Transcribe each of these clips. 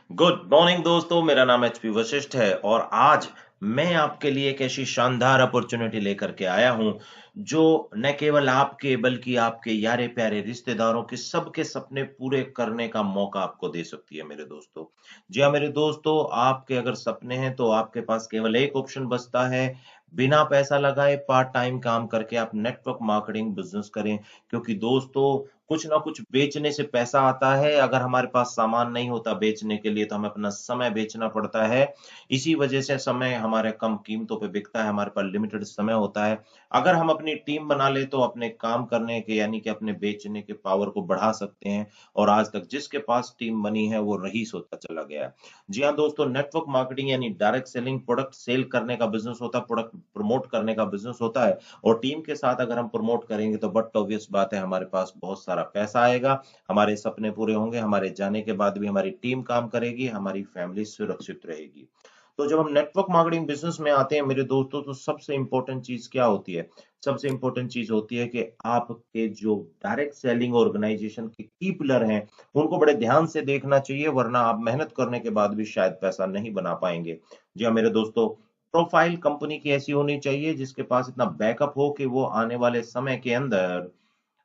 Good morning दोस्तों, मेरा नाम एचपी वशिष्ठ है और आज मैं आपके लिए एक ऐसी शानदार अपॉर्चुनिटी लेकर के आया हूं जो न केवल आपके बल्कि आपके यारे प्यारे रिश्तेदारों के सबके सपने पूरे करने का मौका आपको दे सकती है मेरे दोस्तों। जी हाँ मेरे दोस्तों, आपके अगर सपने हैं तो आपके पास केवल एक ऑप्शन बचता है। बिना पैसा लगाए पार्ट टाइम काम करके आप नेटवर्क मार्केटिंग बिजनेस करें, क्योंकि दोस्तों कुछ ना कुछ बेचने से पैसा आता है। अगर हमारे पास सामान नहीं होता बेचने के लिए तो हमें अपना समय बेचना पड़ता है। इसी वजह से समय हमारे कम कीमतों पे बिकता है, हमारे पास लिमिटेड समय होता है। अगर हम अपनी टीम बना ले तो अपने काम करने के यानी कि अपने बेचने के पावर को बढ़ा सकते हैं। और आज तक जिसके पास टीम बनी है वो रईस होता चला गया है। जी हाँ दोस्तों, नेटवर्क मार्केटिंग यानी डायरेक्ट सेलिंग, प्रोडक्ट सेल करने का बिजनेस होता है, प्रोडक्ट प्रमोट करने का बिजनेस होता है। और टीम के साथ अगर हम प्रमोट करेंगे तो बट ऑब्वियस बात है हमारे पास बहुत सारा पैसा आएगा, हमारे सपने पूरे होंगे, हमारे जाने के बाद भी हमारी टीम काम करेगी, हमारी फैमिली सुरक्षित रहेगी। तो जब हम नेटवर्क मार्केटिंग बिजनेस में आते हैं मेरे दोस्तों, तो सबसे इंपॉर्टेंट चीज क्या होती है? सबसे इंपॉर्टेंट चीज होती है कि आपके जो डायरेक्ट सेलिंग ऑर्गेनाइजेशन के की पिलर हैं उनको बड़े ध्यान से देखना चाहिए, वरना आप मेहनत करने के बाद भी शायद पैसा नहीं बना पाएंगे। जी हाँ मेरे दोस्तों, प्रोफाइल कंपनी की ऐसी होनी चाहिए जिसके पास इतना बैकअप हो कि वो आने वाले समय के अंदर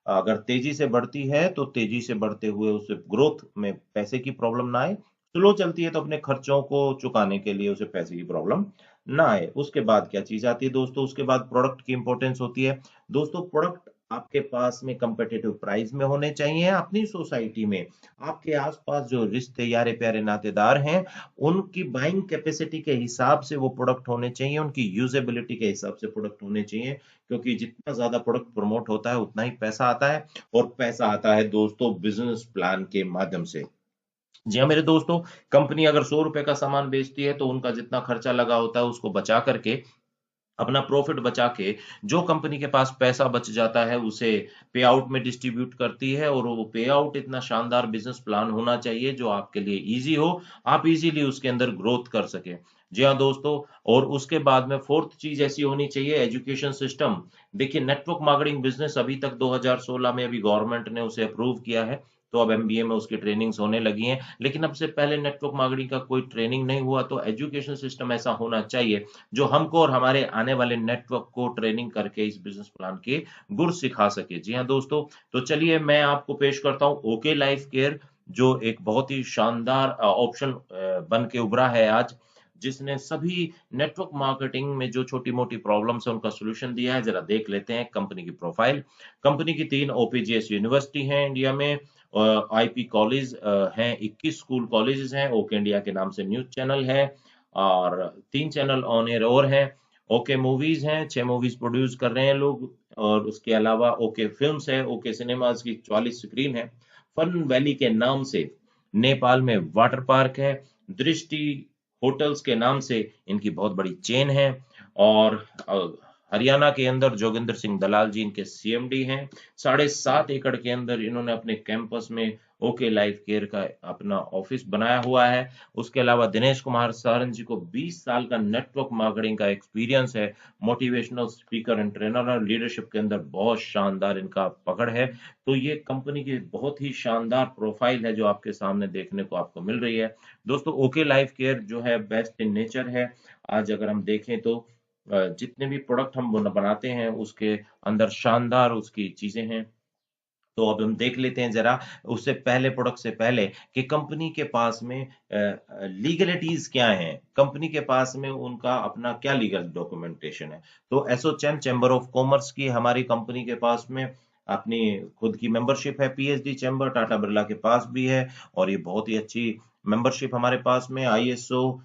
अगर तेजी से बढ़ती है तो तेजी से बढ़ते हुए उसे ग्रोथ में पैसे की प्रॉब्लम ना आए। स्लो चलती है तो अपने खर्चों को चुकाने के लिए उसे पैसे की प्रॉब्लम ना आए। उसके बाद क्या चीज आती है दोस्तों? उसके बाद प्रोडक्ट की इंपॉर्टेंस होती है। दोस्तों प्रोडक्ट आपके पास में कंपेटिटिव प्राइस में होने चाहिए। अपनी सोसाइटी में आपके आसपास जो रिश्ते यारे प्यारे नातेदार हैं उनकी बाइंग कैपेसिटी के हिसाब से वो प्रोडक्ट होने चाहिए, उनकी यूजेबिलिटी के हिसाब से प्रोडक्ट होने चाहिए। क्योंकि जितना ज्यादा प्रोडक्ट प्रमोट होता है उतना ही पैसा आता है। और पैसा आता है दोस्तों बिजनेस प्लान के माध्यम से। जी हाँ मेरे दोस्तों, कंपनी अगर 100 रुपए का सामान बेचती है तो उनका जितना खर्चा लगा होता है उसको बचा करके, अपना प्रॉफिट बचा के, जो कंपनी के पास पैसा बच जाता है उसे पे आउट में डिस्ट्रीब्यूट करती है। और वो पे आउट इतना शानदार बिजनेस प्लान होना चाहिए जो आपके लिए इजी हो, आप इजीली उसके अंदर ग्रोथ कर सके। जी हाँ दोस्तों, और उसके बाद में फोर्थ चीज ऐसी होनी चाहिए, एजुकेशन सिस्टम। देखिए नेटवर्क मार्केटिंग बिजनेस अभी तक 2016 में अभी गवर्नमेंट ने उसे अप्रूव किया है, तो अब एमबीए में उसकी ट्रेनिंग्स होने लगी हैं। लेकिन अब से पहले नेटवर्क मार्केटिंग का कोई ट्रेनिंग नहीं हुआ, तो एजुकेशन सिस्टम ऐसा होना चाहिए जो हमको और हमारे आने वाले नेटवर्क को ट्रेनिंग करके इस बिजनेस प्लान के गुर सिखा सके। जी हाँ दोस्तों, तो चलिए मैं आपको पेश करता हूँ ओके लाइफ केयर, जो एक बहुत ही शानदार ऑप्शन बन के उभरा है आज, जिसने सभी नेटवर्क मार्केटिंग में जो छोटी मोटी प्रॉब्लम्स है उनका सोल्यूशन दिया है। जरा देख लेते हैं कंपनी की प्रोफाइल। कंपनी की 3 ओपीजीएस यूनिवर्सिटी है इंडिया में, आईपी कॉलेज हैं, 21 स्कूल कॉलेजेस हैं, ओके इंडिया के नाम से न्यूज चैनल है, और 3 चैनल ऑन एयर और हैं। ओके मूवीज हैं, 6 मूवीज प्रोड्यूस कर रहे हैं लोग। और उसके अलावा ओके फिल्म्स है, ओके सिनेमाज की 44 स्क्रीन है। फन वैली के नाम से नेपाल में वाटर पार्क है। दृष्टि होटल्स के नाम से इनकी बहुत बड़ी चेन है। और हरियाणा के अंदर जोगिंदर सिंह दलाल जी इनके सीएमडी हैं। 7.5 एकड़ के अंदर इन्होंने अपने कैंपस में ओके लाइफ केयर का अपना ऑफिस बनाया हुआ है। उसके अलावा दिनेश कुमार सारन जी को 20 साल का नेटवर्क मार्केटिंग का एक्सपीरियंस है। मोटिवेशनल स्पीकर एंड ट्रेनर और लीडरशिप के अंदर बहुत शानदार इनका पकड़ है। तो ये कंपनी की बहुत ही शानदार प्रोफाइल है जो आपके सामने देखने को आपको मिल रही है। दोस्तों ओके लाइफ केयर जो है बेस्ट इन नेचर है। आज अगर हम देखें तो जितने भी प्रोडक्ट हम बनाते हैं उसके अंदर शानदार उसकी चीजें हैं। तो अब हम देख लेते हैं जरा, उससे पहले प्रोडक्ट से पहले, कि कंपनी के पास में लीगलिटीज क्या हैं, कंपनी के पास में उनका अपना क्या लीगल डॉक्यूमेंटेशन है। तो एसोचैम चैम्बर ऑफ कॉमर्स की हमारी कंपनी के पास में अपनी खुद की मेंबरशिप है। पीएचडी चैम्बर टाटा बिरला के पास भी है, और ये बहुत ही अच्छी मेंबरशिप हमारे पास में। आईएसओ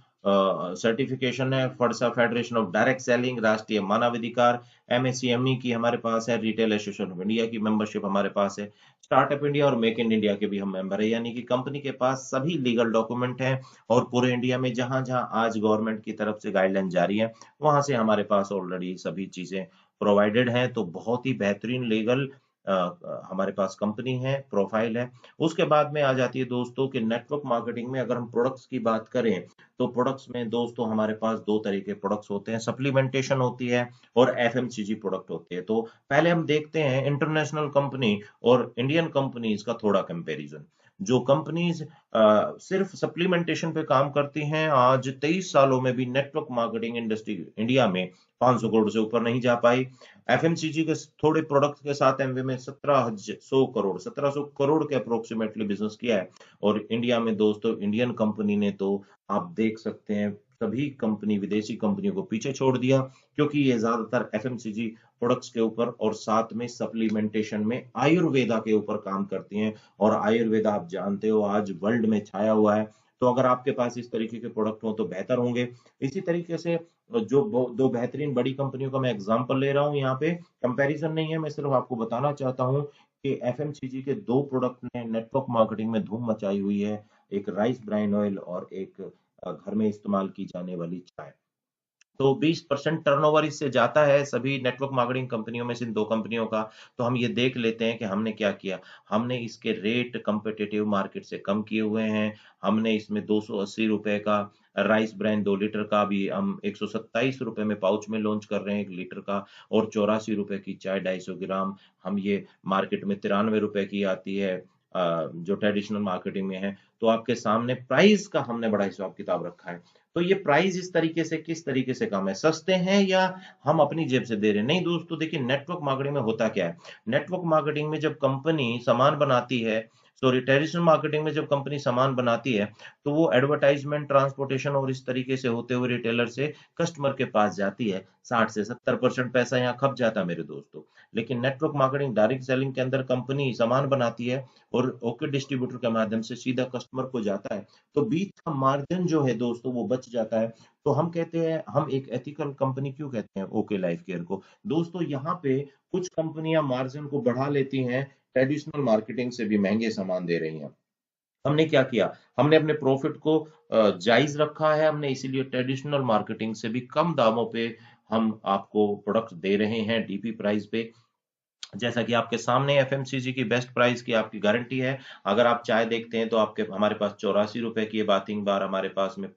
सर्टिफिकेशन है, फडसा फेडरेशन ऑफ डायरेक्ट सेलिंग, राष्ट्रीय मानवाधिकार, एमएससीएमई की हमारे पास है, रिटेल एसोसिएशन ऑफ इंडिया की मेंबरशिप हमारे पास है, स्टार्टअप इंडिया और मेक इन इंडिया के भी हम मेंबर है। यानी कि कंपनी के पास सभी लीगल डॉक्यूमेंट हैं। और पूरे इंडिया में जहां जहां आज गवर्नमेंट की तरफ से गाइडलाइन जारी है वहां से हमारे पास ऑलरेडी सभी चीजें प्रोवाइडेड हैं। तो बहुत ही बेहतरीन लीगल हमारे पास कंपनी है, प्रोफाइल है। उसके बाद में आ जाती है दोस्तों कि नेटवर्क मार्केटिंग में अगर हम प्रोडक्ट्स की बात करें तो प्रोडक्ट्स में दोस्तों हमारे पास दो तरह के प्रोडक्ट्स होते हैं, सप्लीमेंटेशन होती है और एफएमसीजी प्रोडक्ट होते हैं। तो पहले हम देखते हैं इंटरनेशनल कंपनी और इंडियन कंपनीज का थोड़ा कंपैरिजन। जो कंपनीज सिर्फ सप्लीमेंटेशन पे काम करती हैं, आज 23 सालों में भी नेटवर्क मार्केटिंग इंडस्ट्री इंडिया में 500 करोड़ से ऊपर नहीं जा पाई। एफएमसीजी के थोड़े प्रोडक्ट के साथ एमवे में 1700 करोड़ के अप्रोक्सीमेटली बिजनेस किया है। और इंडिया में दोस्तों, इंडियन कंपनी ने तो आप देख सकते हैं सभी कंपनी विदेशी कंपनियों को पीछे छोड़ दिया, क्योंकि ये ज्यादातर एफएमसीजी प्रोडक्ट्स के ऊपर और साथ में सप्लीमेंटेशन में आयुर्वेदा के ऊपर काम करती हैं। और आयुर्वेदा आप जानते हो आज वर्ल्ड में छाया हुआ है। तो अगर आपके पास इस तरीके के प्रोडक्ट हो तो बेहतर होंगे। इसी तरीके से जो दो बेहतरीन बड़ी कंपनियों का मैं एग्जांपल ले रहा हूं यहाँ पे, कंपैरिजन नहीं है, मैं सिर्फ आपको बताना चाहता हूं कि एफएमसीजी के दो प्रोडक्ट ने नेटवर्क मार्केटिंग में धूम मचाई हुई है। एक राइस ब्राइन ऑयल और एक घर में इस्तेमाल की जाने वाली चाय। तो 20% टर्नओवर इससे जाता है सभी नेटवर्क मार्केटिंग कंपनियों में से इन दो कंपनियों का। तो हम ये देख लेते हैं कि हमने क्या किया। हमने इसके रेट कंपेटिटिव मार्केट से कम किए हुए हैं। हमने इसमें 280 रुपए का राइस ब्रांड 2 लीटर का भी हम 127 रुपए में पाउच में लॉन्च कर रहे हैं 1 लीटर का। और 84 रुपए की चाय 250 ग्राम हम ये मार्केट में 93 रुपए की आती है, जो ट्रेडिशनल मार्केटिंग में है। तो आपके सामने प्राइस का हमने बड़ा हिसाब किताब रखा है। तो ये प्राइस इस तरीके से किस तरीके से कम है, सस्ते हैं या हम अपनी जेब से दे रहे हैं? नहीं दोस्तों, देखिए नेटवर्क मार्केटिंग में होता क्या है। नेटवर्क मार्केटिंग में जब कंपनी सामान बनाती है, सॉरी, ट्रेडिशनल मार्केटिंग में जब कंपनी सामान बनाती है, तो वो एडवर्टाइजमेंट, ट्रांसपोर्टेशन और इस तरीके से होते हुए रिटेलर से कस्टमर के पास जाती है। 60 से 70% पैसा यहाँ खप जाता है मेरे दोस्तों। लेकिन नेटवर्क मार्केटिंग डायरेक्ट सेलिंग के अंदर कंपनी सामान बनाती है और ओके डिस्ट्रीब्यूटर के माध्यम से सीधा कस्टमर को जाता है। तो बीच का मार्जिन जो है दोस्तों वो बच जाता है। तो हम कहते हैं, हम एक एथिकल कंपनी क्यों कहते हैं ओके लाइफ केयर को? दोस्तों यहाँ पे कुछ कंपनियां मार्जिन को बढ़ा लेती हैं, ट्रेडिशनल मार्केटिंग से भी महंगे सामान दे रही हैं। हमने क्या किया, हमने अपने प्रॉफिट को जायज रखा है। हमने इसीलिए ट्रेडिशनल मार्केटिंग से भी कम दामों पे हम आपको प्रोडक्ट दे रहे हैं, डीपी प्राइस पे। जैसा कि आपके सामने एफएमसीजी की बेस्ट प्राइस की आपकी गारंटी है। अगर आप चाय देखते हैं तो आपके हमारे पास 84 रुपए की है बाथिंग बार, हमारे पास में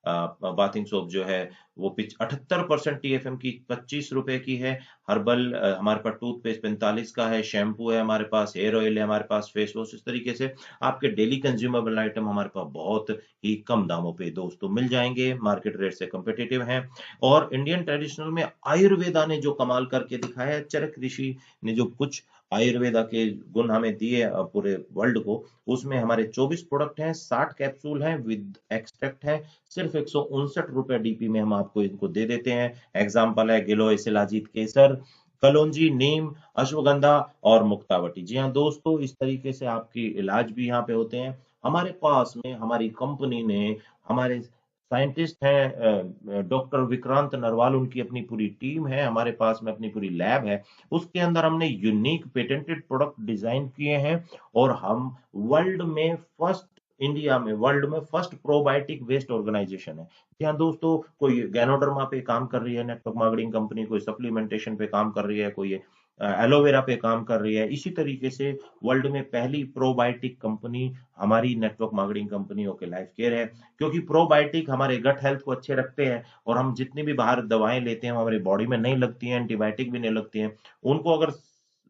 बाथिंग सोप जो है वो 78% टीएफएम की 25 रुपए की है। हर्बल हमारे पास टूथपेस्ट 45 का है, शैम्पू है हमारे पास, हेयर ऑयल है हमारे पास, फेस वॉश। इस तरीके से आपके डेली कंज्यूमेबल आइटम हमारे पास बहुत ही कम दामों पे दोस्तों मिल जाएंगे, मार्केट रेट से कम्पिटिटिव हैं। और इंडियन ट्रेडिशनल में आयुर्वेदा ने जो कमाल करके दिखाया है, चरक ऋषि ने जो कुछ आयुर्वेदा के गुण हमें दिए पूरे वर्ल्ड को, उसमें हमारे 24 प्रोडक्ट हैं, 60 कैप्सूल हैं विद एक्सट्रैक्ट है। सिर्फ 159 रुपए डीपी में हम आपको इनको दे देते हैं। एग्जाम्पल है गिलोय, शिलाजीत, केसर, कलौंजी, नीम, अश्वगंधा और मुक्तावटी। जी हाँ दोस्तों, इस तरीके से आपकी इलाज भी यहाँ पे होते हैं। हमारे पास में हमारी कंपनी ने, हमारे साइंटिस्ट हैं डॉक्टर विक्रांत नरवाल, उनकी अपनी पूरी टीम है, हमारे पास में अपनी पूरी लैब है। उसके अंदर हमने यूनिक पेटेंटेड प्रोडक्ट डिजाइन किए हैं। और हम वर्ल्ड में फर्स्ट, इंडिया में वर्ल्ड में फर्स्ट प्रोबायोटिक वेस्ट ऑर्गेनाइजेशन है। जी हाँ दोस्तों, कोई गैनोडर्मा पे काम कर रही है नेटवर्क मार्केटिंग कंपनी, कोई सप्लीमेंटेशन पे काम कर रही है, कोई एलोवेरा पे काम कर रही है। इसी तरीके से वर्ल्ड में पहली प्रोबायोटिक कंपनी हमारी network marketing company okay life care है। क्योंकि प्रोबायोटिक हमारे गट हेल्थ को अच्छे रखते हैं और हम जितनी भी बाहर दवाएं लेते हैं हमारी बॉडी में नहीं लगती हैं, एंटीबायोटिक भी नहीं लगती हैं। उनको अगर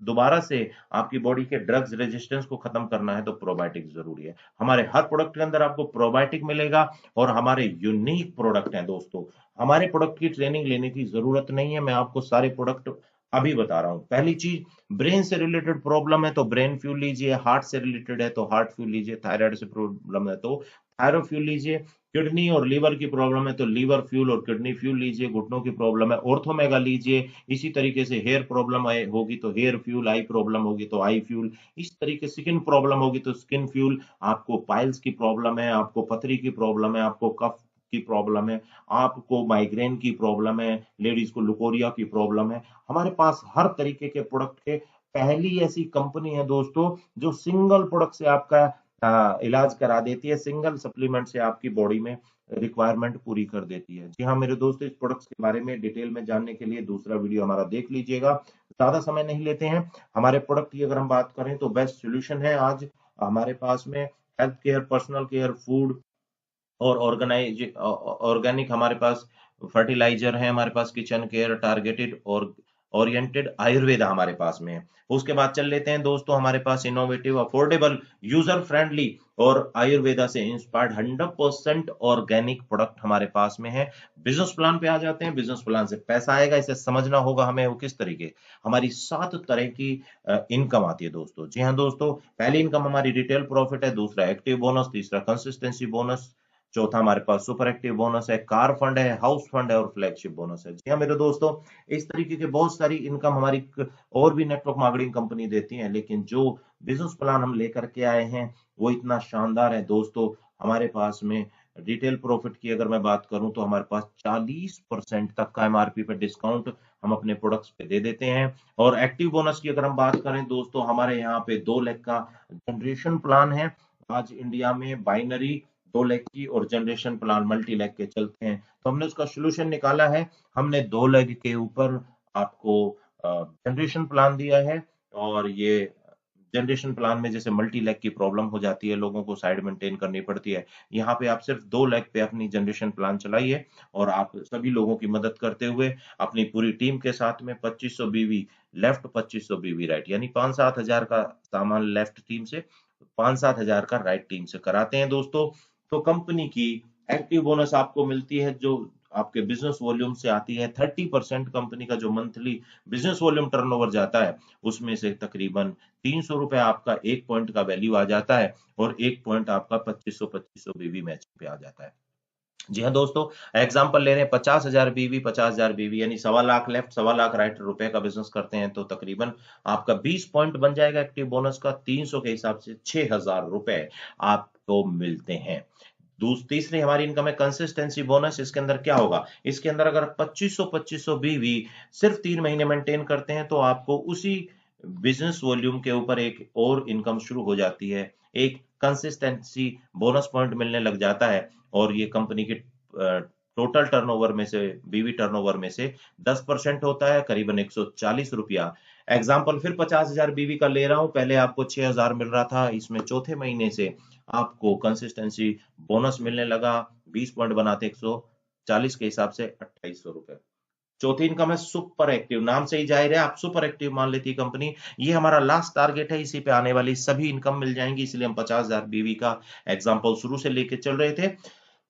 दोबारा से आपकी बॉडी के ड्रग्स रेजिस्टेंस को खत्म करना है तो प्रोबायोटिक जरूरी है। हमारे हर प्रोडक्ट के अंदर आपको प्रोबायोटिक मिलेगा और हमारे यूनिक प्रोडक्ट हैं दोस्तों। हमारे प्रोडक्ट की ट्रेनिंग लेने की जरूरत नहीं है, मैं आपको सारे प्रोडक्ट अभी बता रहा हूँ। पहली चीज, ब्रेन से रिलेटेड प्रॉब्लम है तो ब्रेन फ्यूल लीजिए, हार्ट से रिलेटेड है तो हार्ट फ्यूल लीजिए, थायराइड से प्रॉब्लम है तो थायरो फ्यूल लीजिए, किडनी और लीवर की प्रॉब्लम है तो लीवर फ्यूल और किडनी फ्यूल लीजिए, घुटनों की प्रॉब्लम है ऑर्थोमेगा लीजिए। इसी तरीके से हेयर प्रॉब्लम होगी तो हेयर फ्यूल, आई प्रॉब्लम होगी तो आई फ्यूल। इस तरीके से स्किन प्रॉब्लम होगी तो स्किन फ्यूल। आपको पाइल्स की प्रॉब्लम है, आपको पथरी की प्रॉब्लम है, आपको कफ की प्रॉब्लम है, आपको माइग्रेन की प्रॉब्लम है, लेडीज को लुकोरिया की प्रॉब्लम है, हमारे पास हर तरीके के प्रोडक्ट के पहली ऐसी कंपनी है दोस्तों जो सिंगल प्रोडक्ट से आपका इलाज करा देती है, सिंगल सप्लीमेंट से आपकी बॉडी में रिक्वायरमेंट पूरी कर देती है। जी हाँ मेरे दोस्तों, इस प्रोडक्ट्स के बारे में डिटेल में जानने के लिए दूसरा वीडियो हमारा देख लीजिएगा। ज्यादा समय नहीं लेते हैं। हमारे प्रोडक्ट की अगर हम बात करें तो बेस्ट सोल्यूशन है आज हमारे पास में। Health care, personal care, food और ऑर्गेनिक हमारे पास फर्टिलाइजर है, हमारे पास किचन केयर, टारगेटेड और ओरिएंटेड आयुर्वेदा हमारे पास में है। उसके बाद चल लेते हैं दोस्तों, हमारे पास इनोवेटिव, अफोर्डेबल, यूजर फ्रेंडली और आयुर्वेदा से इंस्पायर्ड 100% ऑर्गेनिक प्रोडक्ट हमारे पास में है। बिजनेस प्लान पे आ जाते हैं। बिजनेस प्लान से पैसा आएगा, इसे समझना होगा हमें वो किस तरीके। हमारी 7 तरह की इनकम आती है दोस्तों। जी हाँ दोस्तों, पहली इनकम हमारी रिटेल प्रॉफिट है, दूसरा एक्टिव बोनस, तीसरा कंसिस्टेंसी बोनस, चौथा हमारे पास सुपर एक्टिव बोनस है, कार फंड है, हाउस फंड है और फ्लैगशिप बोनस है। जी हाँ मेरे दोस्तों, इस तरीके के बहुत सारी इनकम हमारी और भी नेटवर्क मार्केटिंग कंपनी देती है, लेकिन जो बिजनेस प्लान हम लेकर के आए हैं वो इतना शानदार है दोस्तों। हमारे पास में रिटेल प्रॉफिट की अगर मैं बात करूं तो हमारे पास 40% तक का एमआरपी पे डिस्काउंट हम अपने प्रोडक्ट्स पे दे देते हैं। और एक्टिव बोनस की अगर हम बात करें दोस्तों, हमारे यहाँ पे 2 लाख का जनरेशन प्लान है। आज इंडिया में बाइनरी 2 लाख की और जनरेशन प्लान मल्टी लैक के चलते हैं, तो हमने उसका सोल्यूशन निकाला है। हमने 2 लाख के ऊपर आपको जनरेशन प्लान दिया है। और ये जनरेशन प्लान में जैसे मल्टी लैक की प्रॉब्लम हो जाती है, लोगों को साइड मेंटेन करनी पड़ती है, यहाँ पे आप सिर्फ 2 लाख पे अपनी जनरेशन प्लान चलाइए और आप सभी लोगों की मदद करते हुए अपनी पूरी टीम के साथ में 2500 बीवी लेफ्ट, 2500 बीवी राइट, यानी 5-7 हजार का सामान लेफ्ट टीम से, 5-7 हजार का राइट टीम से कराते हैं दोस्तों। तो कंपनी की एक्टिव बोनस आपको मिलती है जो आपके बिजनेस वॉल्यूम से आती है। 30% कंपनी का जो मंथली बिजनेस वॉल्यूम टर्नओवर जाता है, उसमें से तकरीबन 300 रुपए आपका 1 पॉइंट का वैल्यू आ जाता है और 1 पॉइंट आपका 2500 बीवी मैचिंग पे आ जाता है। जी हाँ दोस्तों, एग्जाम्पल ले रहे हैं, 50,000 बीवी, 50,000 बीवी यानी 1.25 लाख लेफ्ट, 1.25 लाख राइट रुपए का बिजनेस करते हैं, तो तकरीबन आपका 20 पॉइंट बन जाएगा एक्टिव बोनस का। 300 के हिसाब से 6,000 रुपए आपको मिलते हैं। तीसरी हमारी इनकम है कंसिस्टेंसी बोनस। इसके अंदर क्या होगा, इसके अंदर अगर 2500 बीवी सिर्फ 3 महीने मेंटेन करते हैं तो आपको उसी बिजनेस वॉल्यूम के ऊपर एक और इनकम शुरू हो जाती है, एक कंसिस्टेंसी बोनस पॉइंट मिलने लग जाता है। और ये कंपनी के टोटल टर्नओवर में से, बीवी टर्नओवर में से 10% होता है, करीबन 140 रुपया। एग्जाम्पल फिर 50,000 बीवी का ले रहा हूं, पहले आपको 6,000 मिल रहा था, इसमें चौथे महीने से आपको कंसिस्टेंसी बोनस मिलने लगा, 20 पॉइंट बनाते 140 के हिसाब से 2800 रुपए। चौथी इनकम है सुपर एक्टिव, नाम से ही जाहिर है, आप सुपर एक्टिव मान लेती कंपनी। ये हमारा लास्ट टारगेट है, इसी पे आने वाली सभी इनकम मिल जाएंगी, इसलिए हम 50,000 बीवी का एग्जाम्पल शुरू से लेके चल रहे थे।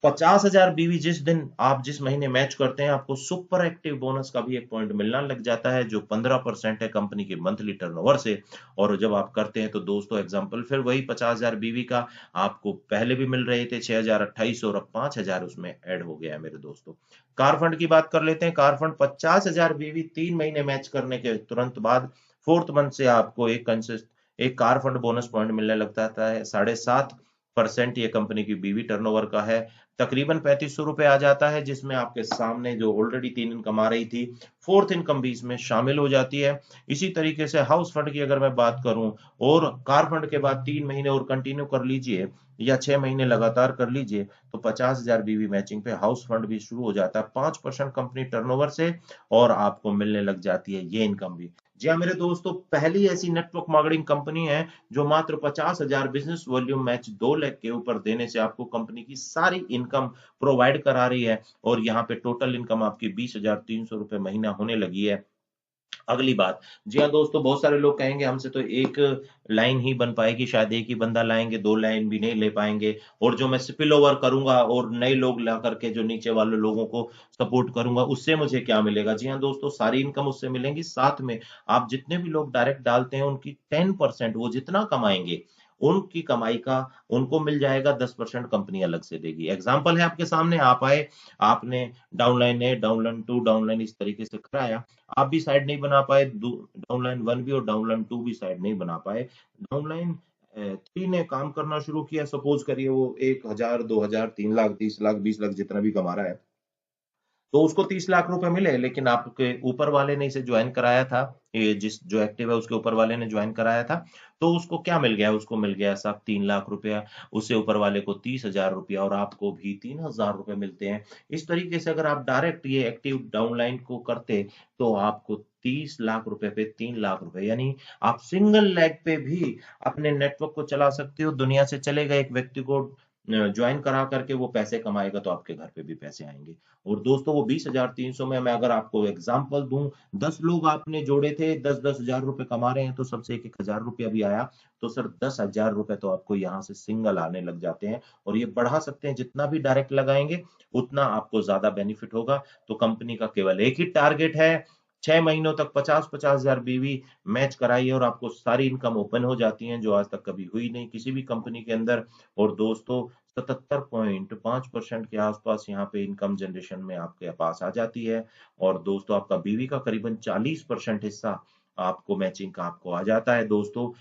50,000 बीवी जिस दिन आप जिस महीने मैच करते हैं, आपको सुपर एक्टिव बोनस का भी 1 पॉइंट मिलना लग जाता है, जो 15% है कंपनी के मंथली टर्नओवर से। और जब आप करते हैं तो दोस्तों एग्जाम्पल फिर वही 50,000 बीवी का आपको पहले भी मिल रहे थे 6,000, 2800 और अब 5,000 उसमें ऐड हो गया है मेरे दोस्तों। कार फंड की बात कर लेते हैं। कार फंड 50,000 बीवी 3 महीने मैच करने के तुरंत बाद फोर्थ मंथ से आपको एक कार फंड बोनस पॉइंट मिलने लगता है। 7.5% ये कंपनी की बीवी टर्नओवर का है, तकरीबन 3500 रुपए आ जाता है, जिसमें आपके सामने जो ऑलरेडी 3 इनकम आ रही थी, फोर्थ इनकम भी इसमें शामिल हो जाती है। इसी तरीके से हाउस फंड की अगर मैं बात करूं, और कार फंड के बाद 3 महीने और कंटिन्यू कर लीजिए या 6 महीने लगातार कर लीजिए, तो 50,000 बीवी मैचिंग पे हाउस फंड भी शुरू हो जाता है 5% कंपनी टर्नओवर से, और आपको मिलने लग जाती है ये इनकम भी। जी हाँ मेरे दोस्तों, पहली ऐसी नेटवर्क मार्केटिंग कंपनी है जो मात्र 50,000 बिजनेस वॉल्यूम मैच 2 लाख के ऊपर देने से आपको कंपनी की सारी इनकम प्रोवाइड करा रही है। और यहाँ पे टोटल इनकम आपकी 20,300 रुपए महीना होने लगी है। अगली बात, जी हाँ दोस्तों, बहुत सारे लोग कहेंगे हमसे तो एक लाइन ही बन पाएगी, शायद एक ही बंदा लाएंगे, 2 लाइन भी नहीं ले पाएंगे, और जो मैं स्पिल ओवर करूंगा और नए लोग ला करके जो नीचे वाले लोगों को सपोर्ट करूंगा, उससे मुझे क्या मिलेगा। जी हाँ दोस्तों, सारी इनकम उससे मिलेंगी, साथ में आप जितने भी लोग डायरेक्ट डालते हैं उनकी 10%, वो जितना कमाएंगे उनकी कमाई का उनको मिल जाएगा, 10% कंपनी अलग से देगी। एग्जाम्पल है आपके सामने, आप आए, आपने downline A, downline two, downline इस तरीके से कराया, आप भी साइड नहीं बना पाए, डाउनलाइन वन भी और डाउनलाइन टू भी साइड नहीं बना पाए, डाउनलाइन थ्री ने काम करना शुरू किया, सपोज करिए वो 1,000, 2,000, 3 लाख, 30 लाख, 20 लाख जितना भी कमा रहा है, तो उसको 30 लाख रुपए मिले, लेकिन आपके ऊपर वाले ने इसे ज्वाइन कराया था, ये जिस जो एक्टिव है उसके ऊपर वाले ने ज्वाइन कराया था, तो उसको क्या मिल गया, उसको मिल गया साहब 3 लाख रुपया, उससे ऊपर वाले को 30,000 रुपया, और आपको भी 3,000 रुपए मिलते हैं। इस तरीके से अगर आप डायरेक्ट ये एक्टिव डाउनलाइन को करते तो आपको 30 लाख रुपए पे 3 लाख रुपए, यानी आप सिंगल लेग पे भी अपने नेटवर्क को चला सकते हो। दुनिया से चले गए एक व्यक्ति को ज्वाइन करा करके वो पैसे कमाएगा तो आपके घर पे भी पैसे आएंगे। और दोस्तों वो 20,300 में मैं अगर आपको एग्जांपल दूं, 10 लोग आपने जोड़े थे, 10-10 हजार रुपए कमा रहे हैं, तो सबसे 1-1 हजार रुपया भी आया, तो सर 10,000 रुपए तो आपको यहाँ से सिंगल आने लग जाते हैं। और ये बढ़ा सकते हैं, जितना भी डायरेक्ट लगाएंगे उतना आपको ज्यादा बेनिफिट होगा। तो कंपनी का केवल एक ही टारगेट है, 6 महीनों तक 50-50 हजार बीवी मैच कराइए और आपको सारी इनकम ओपन हो जाती है, जो आज तक कभी हुई नहीं किसी भी कंपनी के अंदर। और दोस्तों 77.5% के आसपास यहाँ पे इनकम जनरेशन में आपके पास आ जाती है। और दोस्तों आपका बीवी का करीबन 40% हिस्सा आपको मैचिंग का आपको आ जाता है। दोस्तों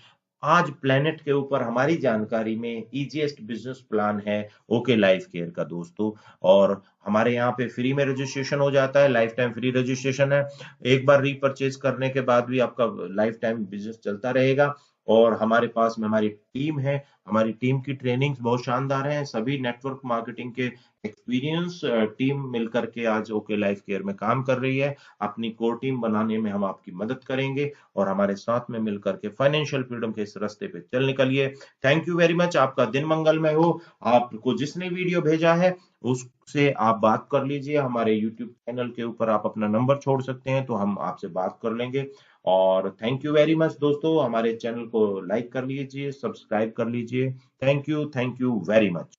आज प्लेनेट के ऊपर हमारी जानकारी में इजीएस्ट बिजनेस प्लान है ओके लाइफ केयर का दोस्तों। और हमारे यहाँ पे फ्री में रजिस्ट्रेशन हो जाता है, लाइफ टाइम फ्री रजिस्ट्रेशन है। एक बार रीपरचेज करने के बाद भी आपका लाइफ टाइम बिजनेस चलता रहेगा। और हमारे पास में हमारी टीम है, हमारी टीम की ट्रेनिंग्स बहुत शानदार हैं, सभी नेटवर्क मार्केटिंग के एक्सपीरियंस टीम मिलकर के आज ओके लाइफ केयर में काम कर रही है। अपनी कोर टीम बनाने में हम आपकी मदद करेंगे और हमारे साथ में मिलकर के फाइनेंशियल फ्रीडम के इस रास्ते पे चल निकलिए। थैंक यू वेरी मच, आपका दिन मंगलमय हो। आपको जिसने वीडियो भेजा है उससे आप बात कर लीजिए, हमारे यूट्यूब चैनल के ऊपर आप अपना नंबर छोड़ सकते हैं, तो हम आपसे बात कर लेंगे। और थैंक यू वेरी मच दोस्तों, हमारे चैनल को लाइक कर लीजिए, सब्सक्राइब कर लीजिए। Thank you very much.